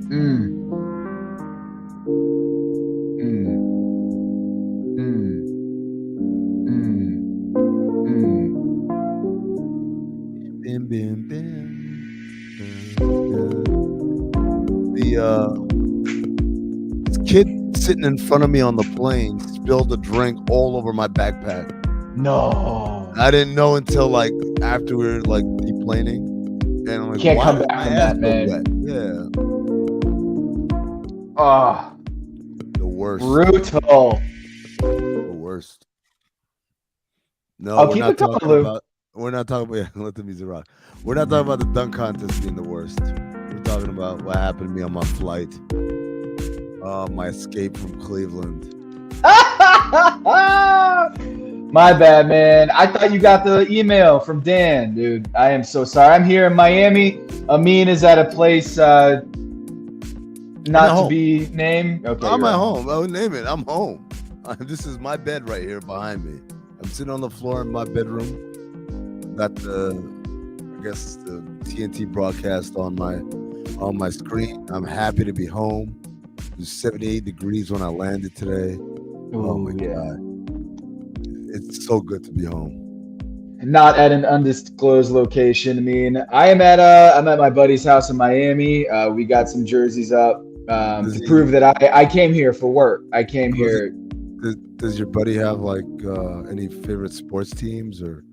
Mm. Mm. Mm. Mm. Mm. Bim, bim, bim. This kid sitting in front of me on the plane spilled a drink all over my backpack. No. I didn't know until like after we were like deplaning, and I'm like, Can't why come is back my from ass that, so wet? man. Yeah, Oh, the worst, brutal. the worst. No, Oh, we're keep not it coming, talking Lou. about. We're not talking about. Yeah, let the music rock. We're not talking about the dunk contest being the worst. We're talking about what happened to me on my flight. My escape from Cleveland. My bad, man. I thought you got the email from Dan, dude. I am so sorry. I'm here in Miami. Amin is at a place I'm at not to home. be named. Okay, I'm you're at at home. home. Oh, name it. I'm home. This is my bed right here behind me. I'm sitting on the floor in my bedroom. Got I guess, the TNT broadcast on my screen. I'm happy to be home. It was 78 degrees when I landed today. Oh my Ooh, yeah. God. It's so good to be home. Not at an undisclosed location. I mean, I'm at my buddy's house in Miami. We got some jerseys up Does to he prove that I came here for work. I came was it here. does your buddy have like any favorite sports teams, or is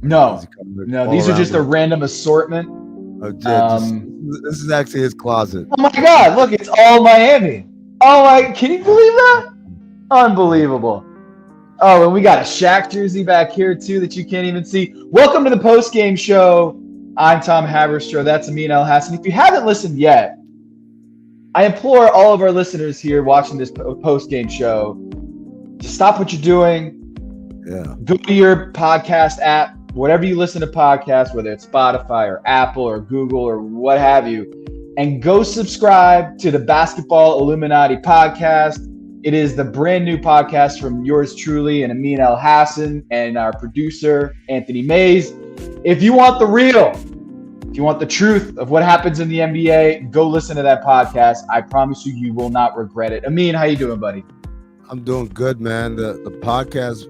he No, coming no, all these are around just a the random assortment. yeah, just Um, this is actually his closet. oh my God, look, it's all Miami. Oh my, can you believe that? Oh, Unbelievable. Oh, and we got a Shaq jersey back here too that you can't even see. Welcome to the post game show. I'm Tom Haberstroh. That's Amin El Hassan. If you haven't listened yet, I implore all of our listeners here watching this post game show to stop what you're doing, yeah. go to your podcast app, whatever you listen to podcasts, whether it's Spotify or Apple or Google or what have you, and go subscribe to the Basketball Illuminati podcast. It is the brand new podcast from yours truly and Amin El Hassan and our producer, Anthony Mays. If you want the real, if you want the truth of what happens in the NBA, go listen to that podcast. I promise you, you will not regret it. Amin, how you doing, buddy? I'm doing good, man. The podcast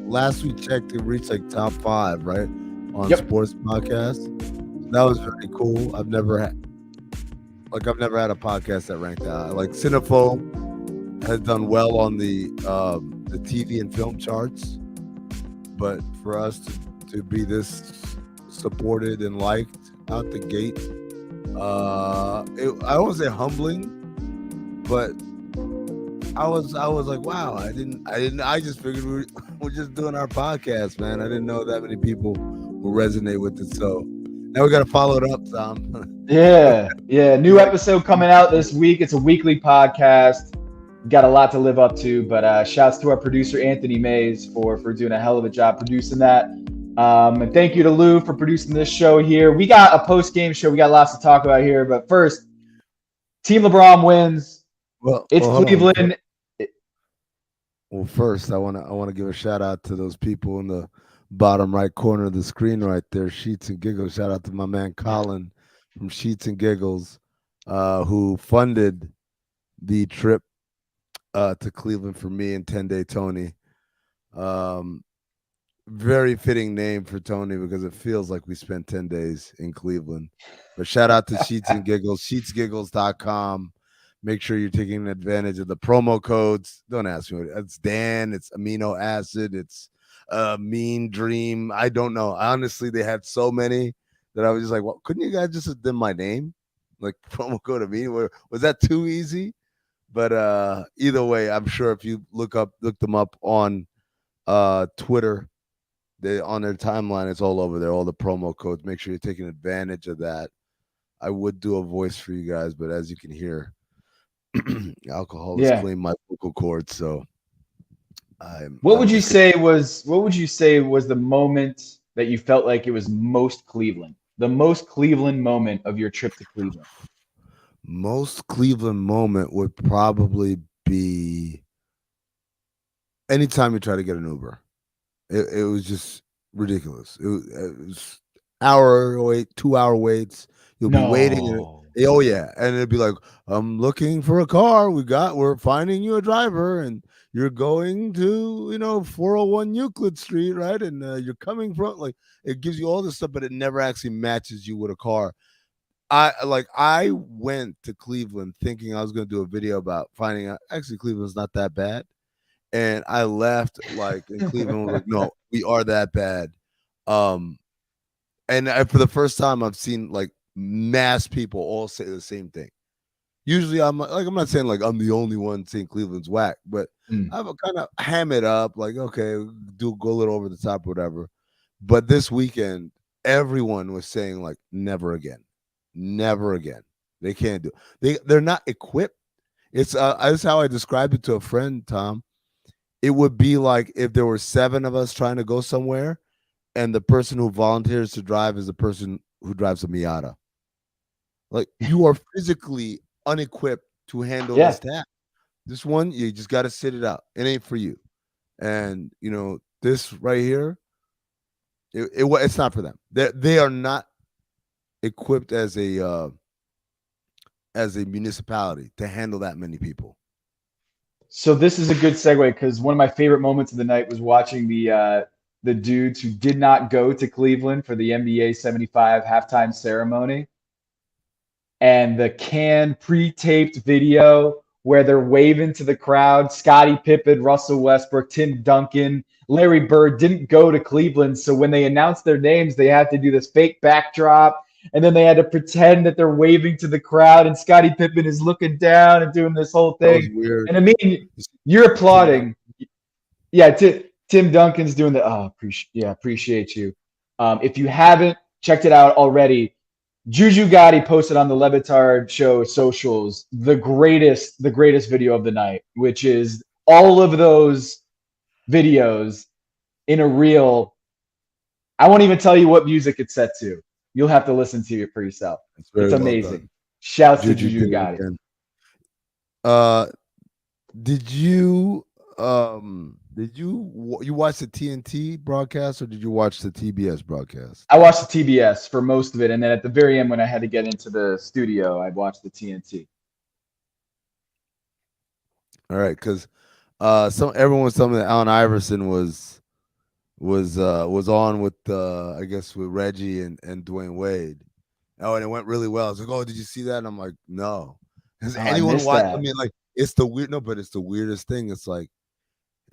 last we checked, it reached like top 5, right? On Yep. sports podcasts. That was very cool. I've never had a podcast that ranked that high. Like Cinephobe has done well on the TV and film charts, but for us to be this supported and liked out the gate, I won't say humbling, but I was like, wow, I just figured we're just doing our podcast, man. I didn't know that many people will resonate with it. So now we got to follow it up, Tom. Yeah, yeah. We New got episode coming out this week. It's a weekly podcast. Got a lot to live up to, but shouts to our producer Anthony Mays for doing a hell of a job producing that. And thank you to Lou for producing this show here. We got a post game show. We got lots to talk about here, but first, Team LeBron wins. It's hold on. Cleveland. Well, first, I want to give a shout out to those people in the bottom right corner of the screen right there, Sheets and Giggles. Shout out to my man Colin from Sheets and Giggles, who funded the trip to Cleveland for me and 10-Day Tony. Um, Very fitting name for Tony because it feels like we spent 10 days in Cleveland. But shout out to Sheets and Giggles, sheetsgiggles.com. Make sure you're taking advantage of the promo codes. Don't ask me. It's Dan. It's amino acid. It's mean dream. I don't know. Honestly, they had so many that I was just like, well, couldn't you guys just have done my name? Like promo code of me? Was that too easy? But either way, I'm sure if you look them up on Twitter, they on their timeline, it's all over there, all the promo codes. Make sure you're taking advantage of that. I would do a voice for you guys, but as you can hear, alcohol has Yeah. claimed my vocal cords, so What I'm would you just gonna say was the moment that you felt like it was most Cleveland? The most Cleveland moment of your trip to Cleveland? most Cleveland moment would probably be anytime you try to get an Uber. It was just ridiculous. It was hour wait, 2 hour waits. You'll be waiting, and No. Oh yeah, and it'd be like, I'm looking for a car. We're finding you a driver, and you're going to 401 Euclid Street, right? And you're coming from like it gives you all this stuff, but it never actually matches you with a car. I went to Cleveland thinking I was going to do a video about finding out actually Cleveland's not that bad, and I left like in Cleveland was like, no, we are that bad. Um, for the first time, I've seen like mass people all say the same thing. Usually, I'm not saying like I'm the only one saying Cleveland's whack, but I've kind of ham it up like, okay, go a little over the top, whatever. But this weekend, everyone was saying like, never again, never again. They can't do. They're not equipped. It's that's how I described it to a friend, Tom. It would be like if there were 7 of us trying to go somewhere, and the person who volunteers to drive is the person who drives a Miata. Like you are physically unequipped to handle this task. This one, you just got to sit it out. It ain't for you. And this right here, it's not for them. They are not equipped as a municipality to handle that many people. So this is a good segue because one of my favorite moments of the night was watching the dudes who did not go to Cleveland for the NBA 75 halftime ceremony, and the canned pre-taped video where they're waving to the crowd. Scottie Pippen, Russell Westbrook, Tim Duncan, Larry Bird didn't go to Cleveland, so when they announced their names, they had to do this fake backdrop, and then they had to pretend that they're waving to the crowd, and Scottie Pippen is looking down and doing this whole That was thing. weird. And I mean, you're applauding. Yeah, Tim Duncan's doing the appreciate you. If you haven't checked it out already, Juju Gotti posted on the Levitard Show socials the greatest video of the night, which is all of those videos in a reel. I won't even tell you what music it's set to. You'll have to listen to it for yourself. It's amazing. Well, shouts to Juju Gotti. Did you watch the TNT broadcast or did you watch the TBS broadcast? I watched the TBS for most of it, and then at the very end when I had to get into the studio, I watched the TNT. All right, because everyone was telling me that Allen Iverson was on with I guess with Reggie and Dwayne Wade. Oh, and it went really well. I was like, oh, did you see that? And I'm like, no. Has anyone watched? I mean, like, it's the weirdest thing. It's like,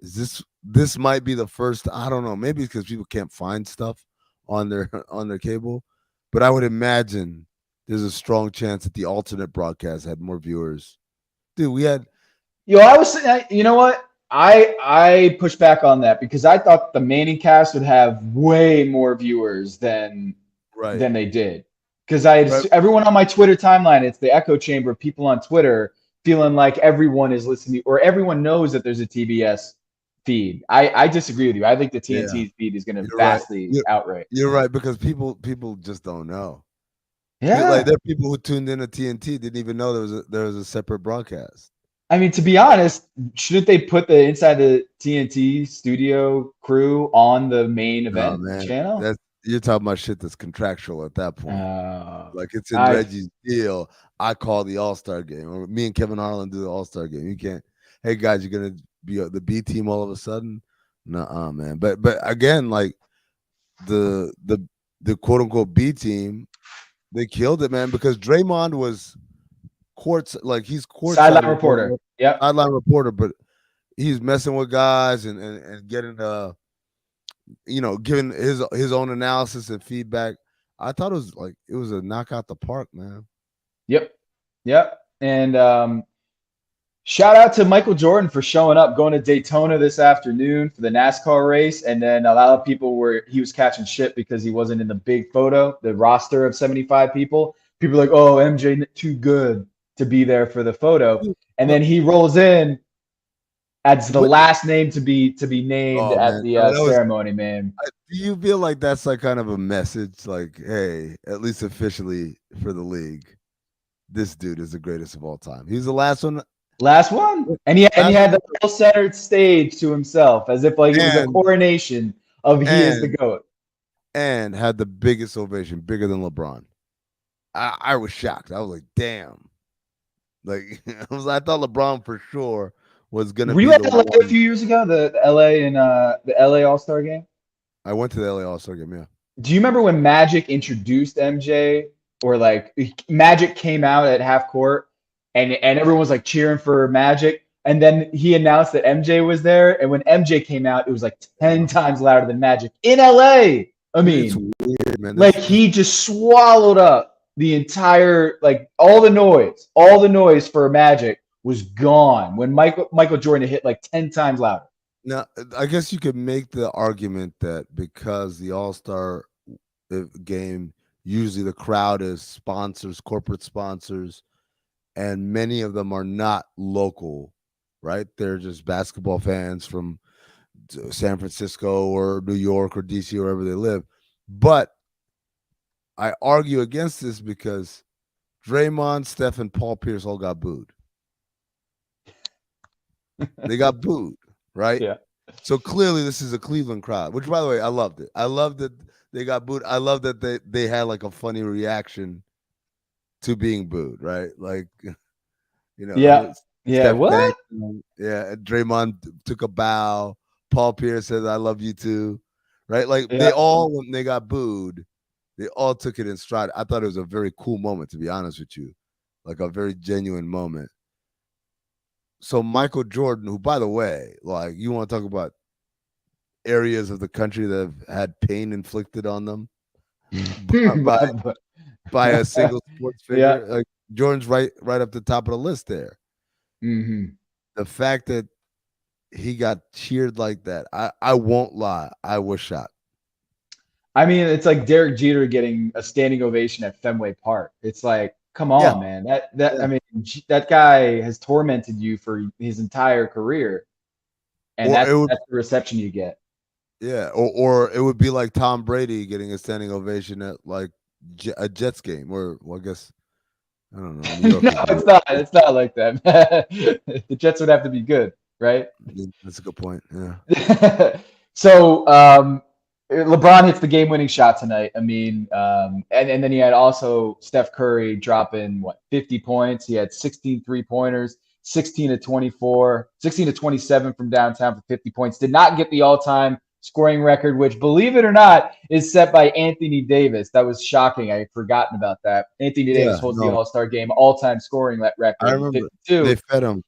this might be the first, I don't know, maybe because people can't find stuff on their cable, but I would imagine there's a strong chance that the alternate broadcast had more viewers. Dude, we had I was, you know what? I pushed back on that because I thought the Manning cast would have way more viewers than they did. Because everyone on my Twitter timeline, it's the echo chamber of people on Twitter feeling like everyone is listening or everyone knows that there's a TBS feed. I disagree with you. I think the TNT feed is going to vastly outright. You're right, because people just don't know. Yeah, like there are people who tuned in to TNT didn't even know there was a separate broadcast. I mean, to be honest, shouldn't they put the Inside the TNT studio crew on the main event channel? You're talking about shit that's contractual at that point. Like it's in Reggie's deal. I call the All-Star game, or me and Kevin Harlan do the All-Star game. You can't. Hey guys, you're gonna be the B team all of a sudden? Nuh-uh, man. But again, like the quote unquote B team, they killed it, man, because Draymond was he's sideline reporter. Yeah, sideline reporter, but he's messing with guys and getting giving his own analysis and feedback. I thought it was a knock out the park, man. Yep. And shout out to Michael Jordan for showing up, going to Daytona this afternoon for the NASCAR race. And then a lot of people he was catching shit because he wasn't in the big photo, the roster of 75 people. People are like, oh, MJ too good to be there for the photo. And then he rolls in as the last name to be named at the ceremony, man. Do you feel like that's like kind of a message, like, hey, at least officially for the league, this dude is the greatest of all time? He's the last one. Last one. And he had the whole centered stage to himself, as if like it was a coronation of he is the GOAT. And had the biggest ovation, bigger than LeBron. I was shocked. I was like, damn. Like I thought LeBron for sure was gonna Were you be at the LA a one. few years ago? The LA and the LA All-Star game? I went to the LA All-Star game, yeah. Do you remember when Magic introduced MJ, or like Magic came out at half court and everyone was like cheering for Magic, and then he announced that MJ was there, and when MJ came out it was like 10 times louder than Magic in LA. I It's mean, weird, man. like he just swallowed up the entire, like all the noise for Magic was gone when Michael Jordan hit like 10 times louder. Now, I guess you could make the argument that because the All-Star game, usually the crowd is sponsors, corporate sponsors, and many of them are not local, right? They're just basketball fans from San Francisco or New York or DC or wherever they live. But I argue against this because Draymond, Steph, and Paul Pierce all got booed. They got booed, right? Yeah. So clearly this is a Cleveland crowd, which by the way, I loved it. I loved that they got booed. I love that they had like a funny reaction to being booed, right? Like, Yeah. Yeah. Steph What? thanked him. Yeah, Draymond took a bow. Paul Pierce said, "I love you too," right? Like they Yeah. all, when they got booed, they all took it in stride. I thought it was a very cool moment, to be honest with you, like a very genuine moment. So Michael Jordan, who, by the way, like you want to talk about areas of the country that have had pain inflicted on them by by a single sports Yeah. figure, like Jordan's right up the top of the list there. Hmm. The fact that he got cheered like that, I won't lie, I was shocked. I mean, it's like Derek Jeter getting a standing ovation at Fenway Park. It's like, come Yeah, on, man. That yeah. I mean, that guy has tormented you for his entire career, and Or it would, that's the reception you get. yeah, or it would be like Tom Brady getting a standing ovation at like a Jets game, or well, I guess I don't know. New York No, is it's New not. It's not like that. The Jets would have to be good, right? York. That's a good point. Yeah. So LeBron hits the game-winning shot tonight. I mean, and then he had also Steph Curry dropping 50 points. He had 16 3-pointers, 16 to 24, 16 to 27 from downtown for 50 points. Did not get the all-time scoring record, which, believe it or not, is set by Anthony Davis. That was shocking. I had forgotten about that. Anthony Davis Yeah, holds the no, All-Star game all-time scoring I record with remember 52. they fed him.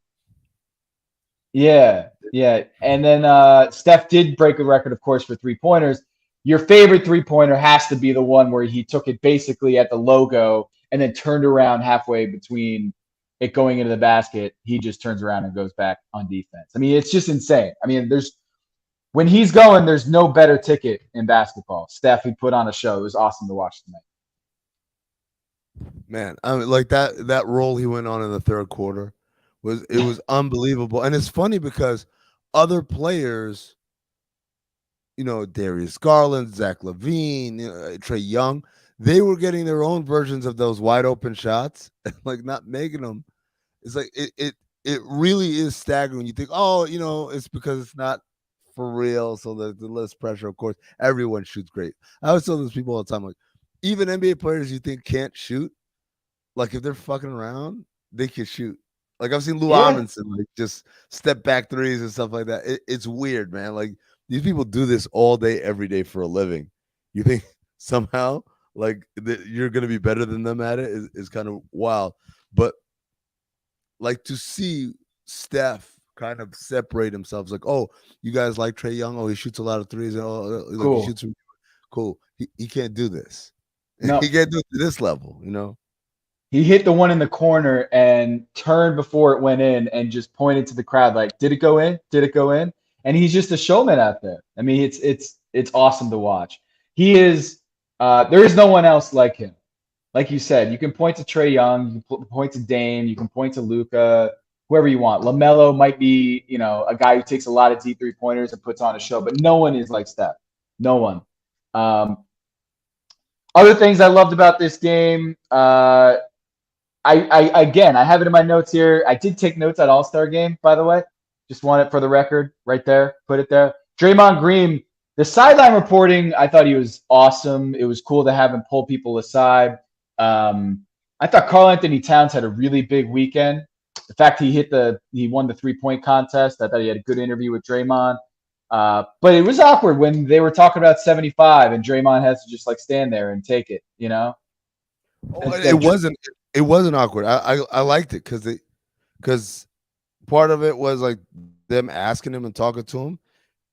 Yeah, yeah. And then Steph did break a record, of course, for 3-pointers. Your favorite 3-pointer has to be the one where he took it basically at the logo and then turned around halfway between it going into the basket. He just turns around and goes back on defense. I mean, it's just insane. I mean, when he's going, there's no better ticket in basketball. Steph, he put on a show. It was awesome to watch tonight. Man, I mean, like that role he went on in the third quarter was unbelievable. And it's funny because other players, Darius Garland, Zach Levine, Trey Young, they were getting their own versions of those wide open shots, like not making them. It's like it really is staggering. You think, oh, it's because it's not for real, so the less pressure. Of course, everyone shoots great. I always tell those people all the time, like even NBA players you think can't shoot, like if they're fucking around, they can shoot. Like I've seen Lou Yeah. Amundsen like just step back threes and stuff like that. It's weird, man. Like these people do this all day, every day for a living. You think somehow like you're gonna be better than them at it is kind of wild. But like to see Steph kind of separate himself, like, oh, you guys like Trey Young? Oh, he shoots a lot of threes, and like he Cool. shoots cool. He can't do this. He No. can't do it to this level. He hit the one in the corner and turned before it went in and just pointed to the crowd like, "Did it go in? Did it go in?" And he's just a showman out there. I mean, it's awesome to watch. He is. There is no one else like him. Like you said, you can point to Trey Young, you can point to Dame, you can point to Luca, whoever you want. LaMelo might be, a guy who takes a lot of deep 3-pointers and puts on a show, but no one is like Steph. No one. Um, Other things I loved about this game. I have it in my notes here. I did take notes at All-Star game, by the way. Just want it for the record, right there. Put it there. Draymond Green, the sideline reporting, I thought he was awesome. It was cool to have him pull people aside. I thought Karl Anthony Towns had a really big weekend. The fact he won the 3-point contest. I thought he had a good interview with Draymond. But it was awkward when they were talking about 75 and Draymond has to just like stand there and take it, you know? Oh, it wasn't awkward. I liked it because part of it was like them asking him and talking to him,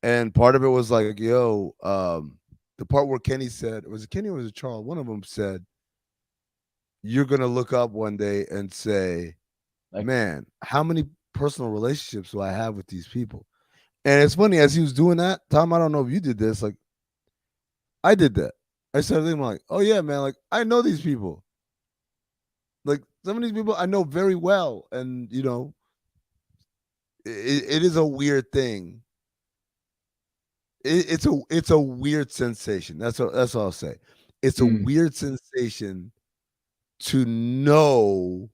and part of it was like, yo, the part where Kenny said, was it Kenny or was it Charles? One of them said, you're gonna look up one day and say, Like, man, how many personal relationships do I have with these people? And it's funny, as he was doing that, Tom, I don't know if you did this, like I did that. I started thinking like, oh yeah, man, like I know these people. Like some of these people I know very well, and you know, it is a weird thing. It's a weird sensation. That's all I'll say. It's a weird sensation to know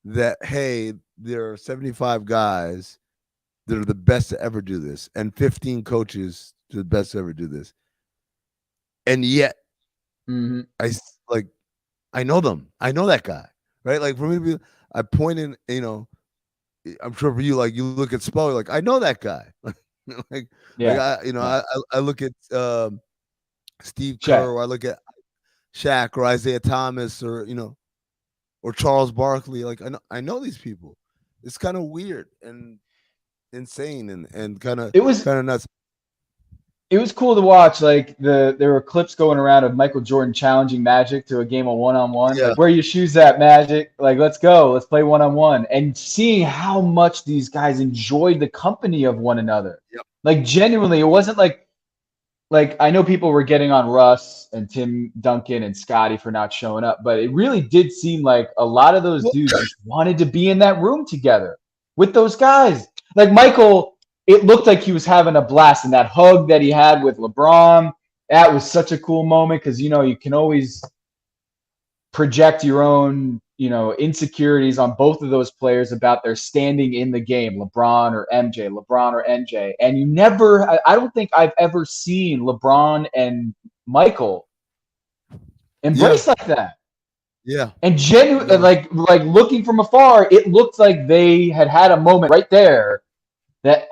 that, hey, there are 75 guys that are the best to ever do this, and 15 coaches to the best to ever do this, and yet I know them. I know that guy, right? Like for me to be, I point in, you know, I'm sure for you, like you look at Spo, like I know that guy, I look at Steve Kerr, or I look at Shaq or Isaiah Thomas, or you know, or Charles Barkley. Like I know these people. It's kind of weird and insane and kind of nuts. It was cool to watch. Like there were clips going around of Michael Jordan challenging Magic to a game of one-on-one. Yeah. Like, where are your shoes at, Magic? Like, let's go. Let's play one-on-one. And seeing how much these guys enjoyed the company of one another. Yep. Like genuinely, it wasn't like I know people were getting on Russ and Tim Duncan and Scotty for not showing up, but it really did seem like a lot of those dudes just wanted to be in that room together with those guys. Like Michael, it looked like he was having a blast, and that hug that he had with LeBron, that was such a cool moment because, you know, you can always project your own, you know, insecurities on both of those players about their standing in the game, LeBron or MJ. And you never, I don't think I've ever seen LeBron and Michael embrace like that. Yeah. And genuinely, like looking from afar, it looked like they had a moment right there that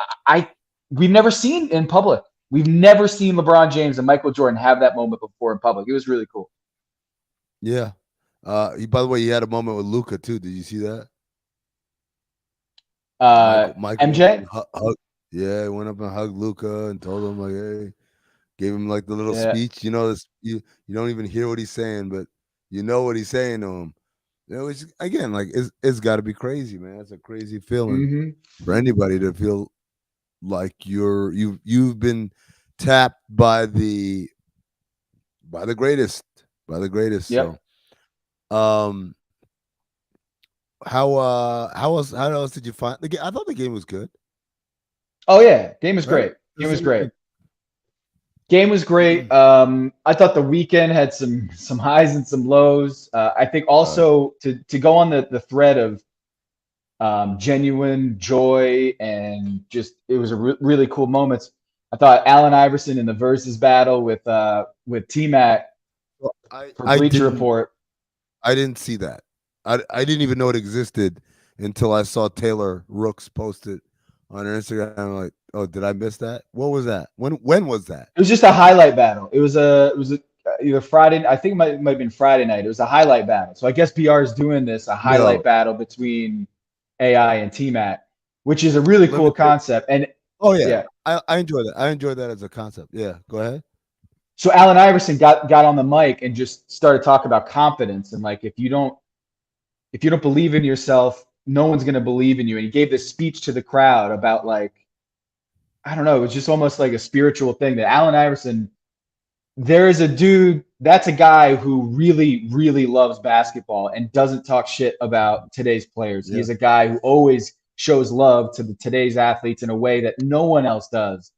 we've never seen in public. We've never seen LeBron James and Michael Jordan have that moment before in public. It was really cool. Yeah. By the way, he had a moment with Luka too. Did you see that? Michael MJ? He went up and hugged Luka and told him, like, hey, gave him like the little speech. You know, you don't even hear what he's saying, but you know what he's saying to him. You know, it's, again, like it's got to be crazy, man. It's a crazy feeling for anybody to feel like you've been tapped by the greatest. Yep. So, how else did you find the game? I thought the game was good. Oh yeah, game was great. Game was great. I thought the weekend had some highs and some lows. I think also to go on the thread of genuine joy and just it was a really cool moments. I thought Allen Iverson in the versus battle with T-Mac for Bleacher Report. I didn't see that. I didn't even know it existed until I saw Taylor Rooks post it on her Instagram. I'm like, oh, did I miss that? What was that? When was that? It was just a highlight battle. It was either Friday. I think it might have been Friday night. It was a highlight battle. So I guess BR is doing a highlight battle between AI and T-Mac, which is a really cool concept. And I enjoy that. I enjoy that as a concept. Yeah, go ahead. So Allen Iverson got on the mic and just started talking about confidence and like if you don't believe in yourself, no one's going to believe in you. And he gave this speech to the crowd about like, I don't know, it was just almost like a spiritual thing that Allen Iverson, there is a dude, that's a guy who really, really loves basketball and doesn't talk shit about today's players. He's a guy who always shows love to today's athletes in a way that no one else does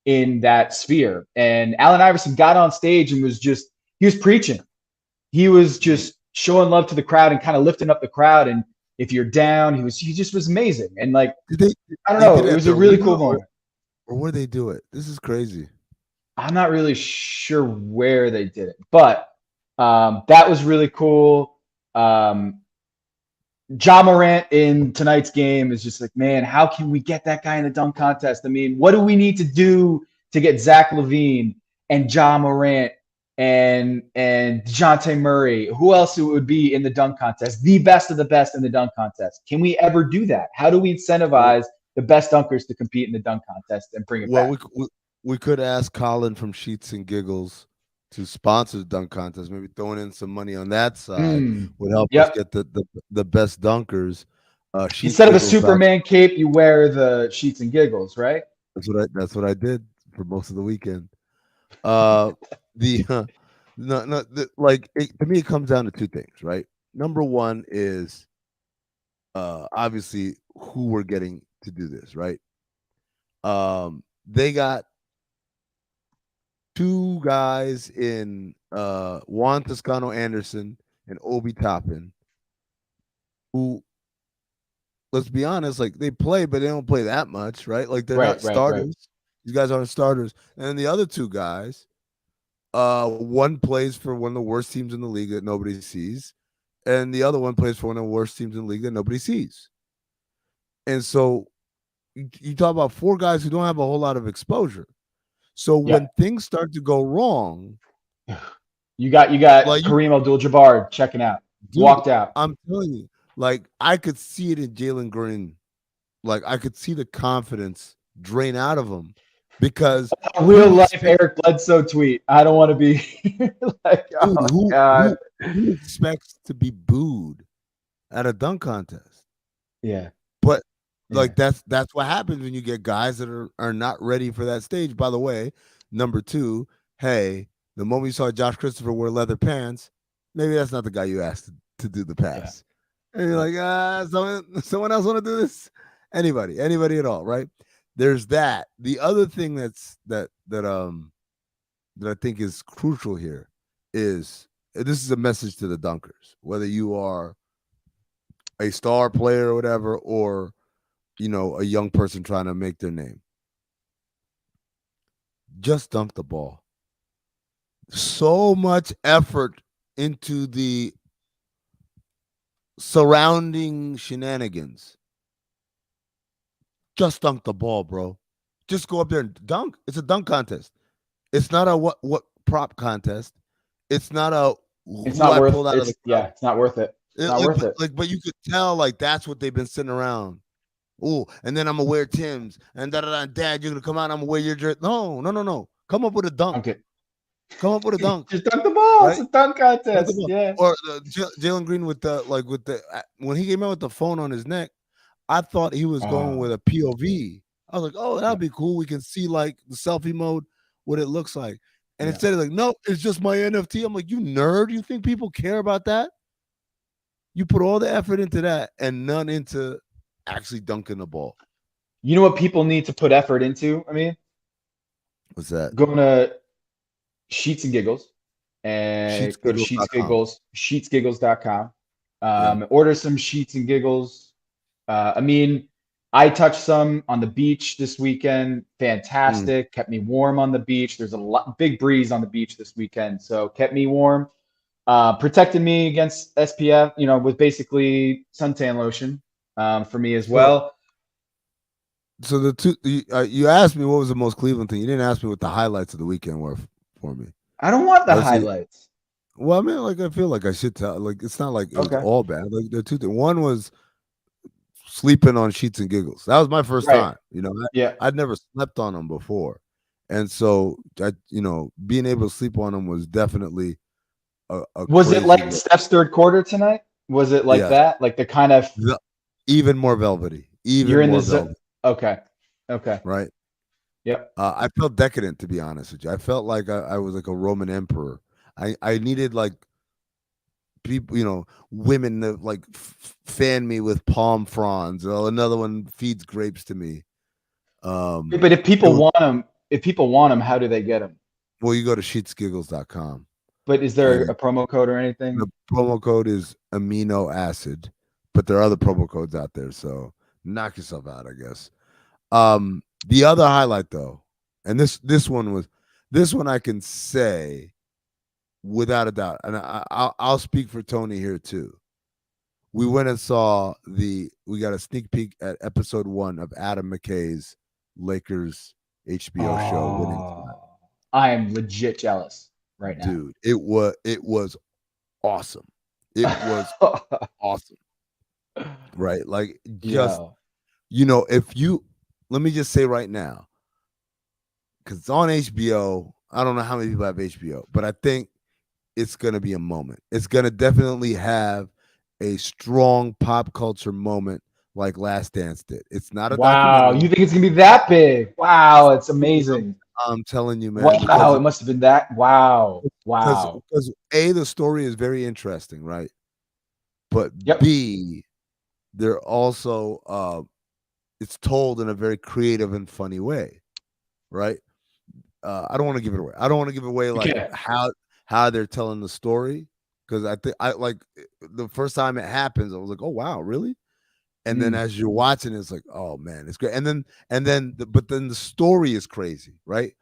in that sphere. And Allen Iverson got on stage and he was preaching. He was just showing love to the crowd and kind of lifting up the crowd. And if you're down, he just was amazing. And like, I don't know, it was a really cool moment. Or where they do it? This is crazy. I'm not really sure where they did it, but that was really cool. Ja Morant in tonight's game is just like, man, how can we get that guy in the dunk contest? I mean, what do we need to do to get Zach LaVine and Ja Morant and DeJounte Murray? Who else would be in the dunk contest? The best of the best in the dunk contest. Can we ever do that? How do we incentivize the best dunkers to compete in the dunk contest and bring it back? We could ask Colin from Sheets and Giggles to sponsor the dunk contest. Maybe throwing in some money on that side would help us get the best dunkers. Instead of a Superman cape, you wear the Sheets and Giggles, right? That's what I did for most of the weekend. To me, it comes down to two things, right? Number one is obviously who we're getting to do this, right? They got two guys in Juan Toscano Anderson and Obi Toppin, who, let's be honest, like they play, but they don't play that much, right? Like they're not starters. Right. These guys aren't starters. And the other two guys, one plays for one of the worst teams in the league that nobody sees, and the other one plays for one of the worst teams in the league that nobody sees. And so you talk about four guys who don't have a whole lot of exposure. So when things start to go wrong, you got like, Kareem Abdul-Jabbar checking out, walked out. I'm telling you, like I could see it in Jalen Green. Like I could see the confidence drain out of him because a real life Eric Bledsoe tweet. I don't want to be like, who expects to be booed at a dunk contest? Yeah. But like that's what happens when you get guys that are not ready for that stage. By the way, number two, hey, the moment you saw Josh Christopher wear leather pants, maybe that's not the guy you asked to do the pass. Yeah. And you're like, someone else want to do this? Anybody at all, right? There's that. The other thing that I think is crucial here is this is a message to the dunkers, whether you are a star player or whatever, or a young person trying to make their name. Just dunk the ball. So much effort into the surrounding shenanigans. Just dunk the ball, bro. Just go up there and dunk. It's a dunk contest. It's not a what prop contest. It's not a it's not worth it. It's not worth it. It's not worth it. But you could tell like that's what they've been sitting around. Oh, and then I'm gonna wear Tim's and Dad, you're gonna come out. I'm gonna wear your jersey. No. Come up with a dunk. Come up with a dunk. Just dunk the ball. Right? It's a dunk contest. Yeah. Or Jalen Green with when he came out with the phone on his neck, I thought he was going with a POV. I was like, oh, that'd be cool. We can see like the selfie mode, what it looks like. And instead of like, no, it's just my NFT. I'm like, you nerd. You think people care about that? You put all the effort into that and none into actually dunking the ball. You know what people need to put effort into? I mean, what's that? Going to Sheets and Giggles and go to sheetsgiggles.com. Order some Sheets and Giggles. I mean, I touched some on the beach this weekend. Fantastic. Kept me warm on the beach. There's a big breeze on the beach this weekend, so kept me warm. Protected me against SPF, with basically suntan lotion for me as well. So the two you asked me what was the most Cleveland thing. You didn't ask me what the highlights of the weekend were for me. I don't want the highlights. Well, I mean, like I feel like I should tell. Like it's not like it was all bad. Like there are two things. One was sleeping on Sheets and Giggles. That was my first time. I'd never slept on them before, and so being able to sleep on them was definitely a was it like Steph's third quarter tonight? Was it like that? Like the kind of even more velvety. You're in the zone. Okay. Right. Yep. I felt decadent, to be honest with you. I felt like I was like a Roman emperor. I needed like people, women to like fan me with palm fronds. Another one feeds grapes to me. But if people want them, how do they get them? Well, you go to sheetsgiggles.com. But is there a promo code or anything? The promo code is amino acid, but there are other promo codes out there. So knock yourself out, I guess. The other highlight though, and this one I can say without a doubt, and I'll speak for Tony here too. we went and saw we got a sneak peek at episode 1 of Adam McKay's Lakers HBO show Winning Time. I am legit jealous right now. Dude, it was awesome. It was awesome. Right? Like, just, let me just say right now, because it's on HBO. I don't know how many people have HBO, but I think it's going to be a moment. It's going to definitely have a strong pop culture moment like Last Dance did. It's not a documentary. You think it's going to be that big? Wow, it's amazing. I'm telling you, man. Wow, it must have been that. Wow. Because A, the story is very interesting, right? But B, they're also it's told in a very creative and funny way, right? I don't want to give it away. I don't want to give away like how they're telling the story, because I think like the first time it happens, I was like, oh wow, really? And then as you're watching, it's like, oh man, it's great. But then the story is crazy, right?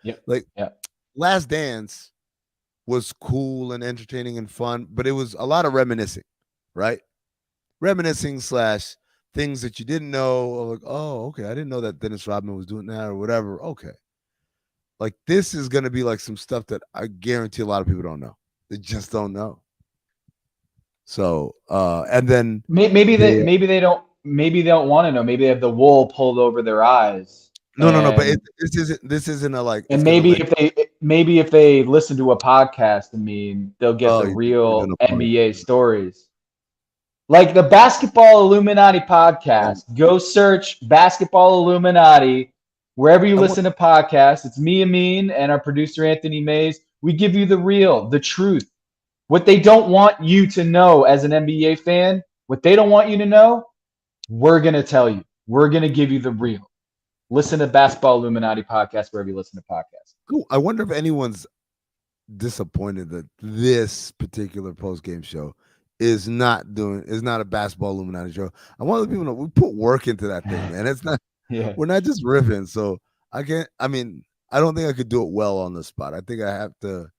Last Dance was cool and entertaining and fun, but it was a lot of reminiscing, right? Reminiscing / things that you didn't know, or like, oh, okay, I didn't know that Dennis Rodman was doing that or whatever. Okay. Like, this is going to be like some stuff that I guarantee a lot of people don't know. They just don't know. So, and then maybe they don't want to know. Maybe they have the wool pulled over their eyes. No. But this isn't a like. And maybe if they listen to a podcast, I mean, they'll get the real NBA stories. Like the Basketball Illuminati podcast. Go search Basketball Illuminati wherever you listen to podcasts. It's me, Amin, and our producer, Anthony Mays. We give you the real, the truth. What they don't want you to know as an NBA fan, what they don't want you to know, we're going to tell you. We're going to give you the real. Listen to Basketball Illuminati podcast wherever you listen to podcasts. Cool. I wonder if anyone's disappointed that this particular post-game show is not a Basketball Illuminati show. I want the people to know we put work into that thing, man. It's not we're not just riffing. So I don't think I could do it well on the spot. I think I have to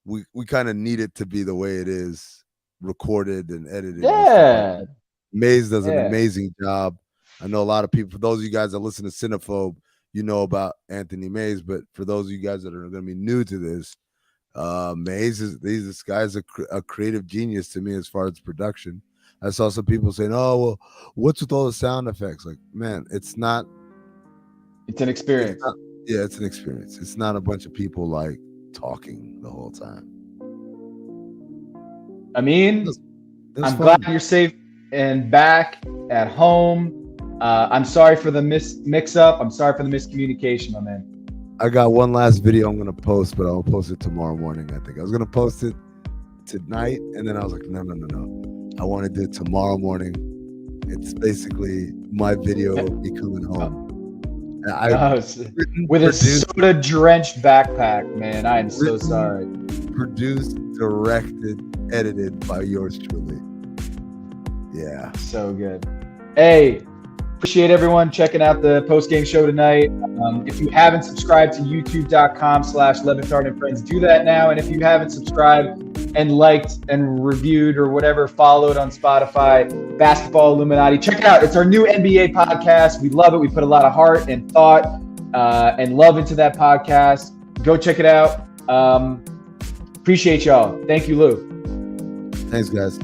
we kind of need it to be the way it is, recorded and edited. Yeah. Maze does an amazing job. I know a lot of people, for those of you guys that listen to Cinephobe, you know about Anthony Mays, but for those of you guys that are going to be new to this, Mays this guy's a creative genius to me as far as production. I saw some people saying, "Oh, well, what's with all the sound effects?" Like, man, it's not. It's an experience. It's an experience. It's not a bunch of people like talking the whole time. I mean, I'm glad you're safe and back at home. I'm sorry for the mix-up. I'm sorry for the miscommunication, my man. I got one last video I'm going to post, but I'll post it tomorrow morning, I think. I was going to post it tonight, and then I was like, no. I want to do it tomorrow morning. It's basically my video of me coming home. With a soda-drenched backpack, man. I am so sorry. Produced, directed, edited by yours truly. Yeah. So good. Hey, appreciate everyone checking out the post-game show tonight. If you haven't subscribed to youtube.com/Levitard and Friends, do that now. And if you haven't subscribed and liked and reviewed or whatever, followed on Spotify, Basketball Illuminati, check it out. It's our new NBA podcast. We love it. We put a lot of heart and thought and love into that podcast. Go check it out. Appreciate y'all. Thank you, Lou. Thanks, guys.